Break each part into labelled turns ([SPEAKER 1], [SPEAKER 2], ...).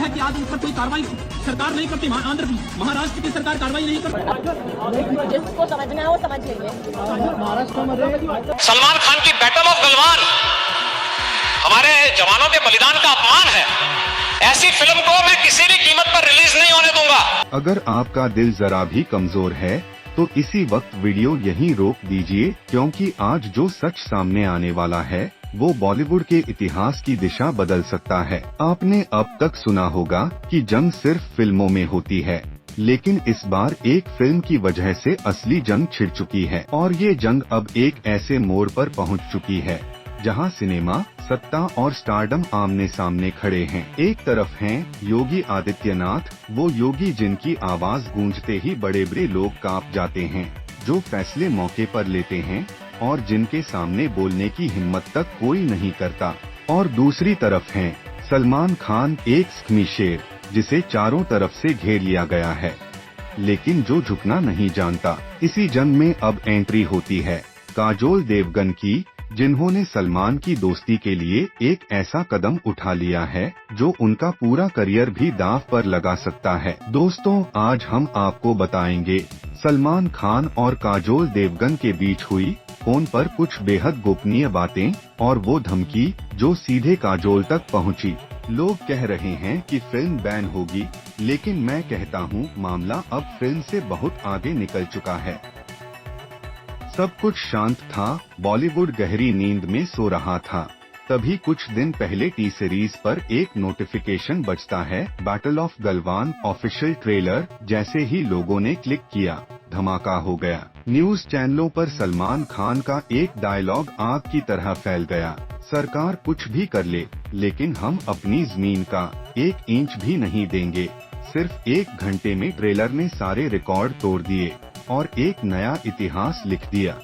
[SPEAKER 1] है कि आज उन पर कोई कार्रवाई सरकार नहीं करती, आंध्र महाराष्ट्र की सरकार कार्रवाई नहीं करती।
[SPEAKER 2] जिसको समझना है वो समझ लीजिए।
[SPEAKER 3] सलमान खान की बैटल ऑफ गलवान हमारे जवानों के बलिदान का अपमान है। ऐसी फिल्म को मैं किसी भी कीमत पर रिलीज नहीं होने दूंगा।
[SPEAKER 4] अगर आपका दिल जरा भी कमजोर है तो इसी वक्त वीडियो यहीं रोक दीजिए, क्योंकि आज जो सच सामने आने वाला है वो बॉलीवुड के इतिहास की दिशा बदल सकता है। आपने अब तक सुना होगा कि जंग सिर्फ फिल्मों में होती है, लेकिन इस बार एक फिल्म की वजह से असली जंग छिड़ चुकी है। और ये जंग अब एक ऐसे मोड़ पर पहुंच चुकी है जहां सिनेमा, सत्ता और स्टारडम आमने सामने खड़े हैं। एक तरफ हैं योगी आदित्यनाथ, वो योगी जिनकी आवाज गूंजते ही बड़े बड़े लोग कांप जाते हैं, जो फैसले मौके पर लेते हैं और जिनके सामने बोलने की हिम्मत तक कोई नहीं करता। और दूसरी तरफ हैं सलमान खान, एक स्खमी शेर जिसे चारों तरफ से घेर लिया गया है, लेकिन जो झुकना नहीं जानता। इसी जंग में अब एंट्री होती है काजोल देवगन की, जिन्होंने सलमान की दोस्ती के लिए एक ऐसा कदम उठा लिया है जो उनका पूरा करियर भी दांव पर लगा सकता है। दोस्तों, आज हम आपको बताएंगे सलमान खान और काजोल देवगन के बीच हुई फोन पर कुछ बेहद गोपनीय बातें और वो धमकी जो सीधे काजोल तक पहुंची। लोग कह रहे हैं कि फिल्म बैन होगी, लेकिन मैं कहता हूं मामला अब फिल्म से बहुत आगे निकल चुका है। सब कुछ शांत था, बॉलीवुड गहरी नींद में सो रहा था। तभी कुछ दिन पहले टी सीरीज पर एक नोटिफिकेशन बजता है, battle of Galwan official trailer. जैसे ही लोगों ने क्लिक किया, धमाका हो गया। न्यूज चैनलों पर सलमान खान का एक डायलॉग आग की तरह फैल गया, सरकार कुछ भी कर ले, लेकिन हम अपनी जमीन का 1 इंच भी नहीं देंगे। सिर्फ 1 घंटे में ट्रेलर ने सारे रिकॉर्ड तोड़ दिए और एक नया इतिहास लिख दिया।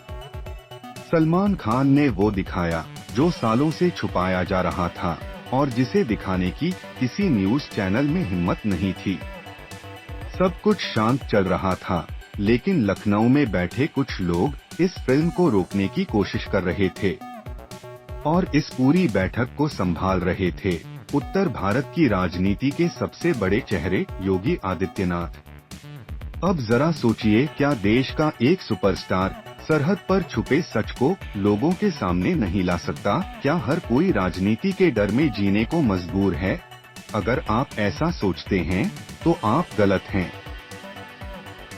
[SPEAKER 4] सलमान खान ने वो दिखाया जो सालों से छुपाया जा रहा था और जिसे दिखाने की किसी न्यूज चैनल में हिम्मत नहीं थी। सब कुछ शांत चल रहा था, लेकिन लखनऊ में बैठे कुछ लोग इस फिल्म को रोकने की कोशिश कर रहे थे और इस पूरी बैठक को संभाल रहे थे उत्तर भारत की राजनीति के सबसे बड़े चेहरे योगी आदित्यनाथ। अब जरा सोचिए, क्या देश का एक सुपरस्टार सरहद पर छुपे सच को लोगों के सामने नहीं ला सकता? क्या हर कोई राजनीति के डर में जीने को मजबूर है? अगर आप ऐसा सोचते हैं तो आप गलत हैं।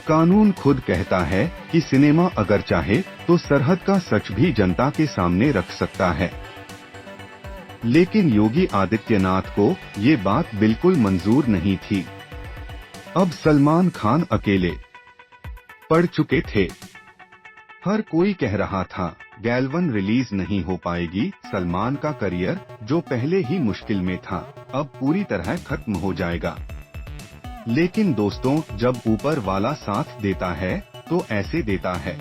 [SPEAKER 4] कानून खुद कहता है कि सिनेमा अगर चाहे तो सरहद का सच भी जनता के सामने रख सकता है, लेकिन योगी आदित्यनाथ को ये बात बिल्कुल मंजूर नहीं थी। अब सलमान खान अकेले पड़ चुके थे। हर कोई कह रहा था गैलवन रिलीज नहीं हो पाएगी, सलमान का करियर जो पहले ही मुश्किल में था अब पूरी तरह खत्म हो जाएगा। लेकिन दोस्तों, जब ऊपर वाला साथ देता है तो ऐसे देता है।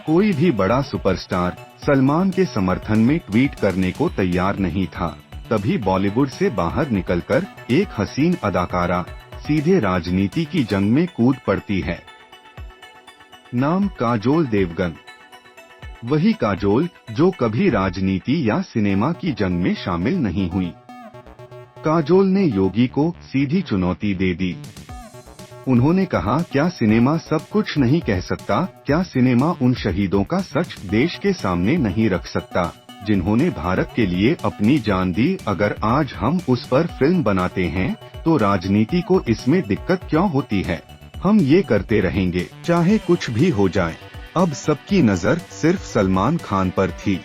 [SPEAKER 4] कोई भी बड़ा सुपरस्टार सलमान के समर्थन में ट्वीट करने को तैयार नहीं था। तभी बॉलीवुड से बाहर निकलकर एक हसीन अदाकारा सीधे राजनीति की जंग में कूद पड़ती है। नाम काजोल देवगन। वही काजोल जो कभी राजनीति या सिनेमा की जंग में शामिल नहीं हुई। काजोल ने योगी को सीधी चुनौती दे दी। उन्होंने कहा, क्या सिनेमा सब कुछ नहीं कह सकता? क्या सिनेमा उन शहीदों का सच देश के सामने नहीं रख सकता जिन्होंने भारत के लिए अपनी जान दी? अगर आज हम उस पर फिल्म बनाते हैं तो राजनीति को इसमें दिक्कत क्यों होती है? हम ये करते रहेंगे चाहे कुछ भी हो जाए। अब सबकी नजर सिर्फ सलमान खान पर थी।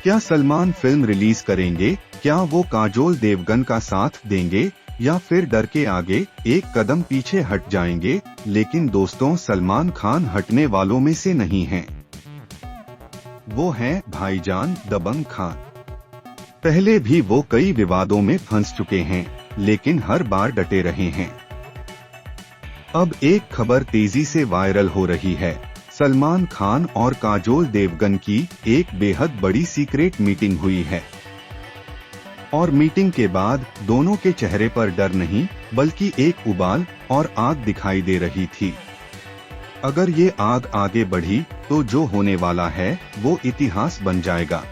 [SPEAKER 4] क्या सलमान फिल्म रिलीज करेंगे? क्या वो काजोल देवगन का साथ देंगे या फिर डर के आगे एक कदम पीछे हट जाएंगे? लेकिन दोस्तों, सलमान खान हटने वालों में से नहीं हैं। वो हैं भाईजान दबंग खान। पहले भी वो कई विवादों में फंस चुके हैं, लेकिन हर बार डटे रहे हैं। अब एक खबर तेजी से वायरल हो रही है। सलमान खान और काजोल देवगन की एक बेहद बड़ी सीक्रेट मीटिंग हुई है और मीटिंग के बाद दोनों के चेहरे पर डर नहीं बल्कि एक उबाल और आग दिखाई दे रही थी। अगर ये आग आगे बढ़ी तो जो होने वाला है वो इतिहास बन जाएगा।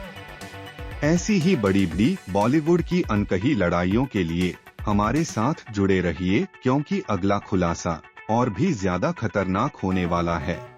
[SPEAKER 4] ऐसी ही बड़ी बॉलीवुड की अनकही लड़ाइयों के लिए हमारे साथ जुड़े रहिए, क्योंकि अगला खुलासा और भी ज्यादा खतरनाक होने वाला है।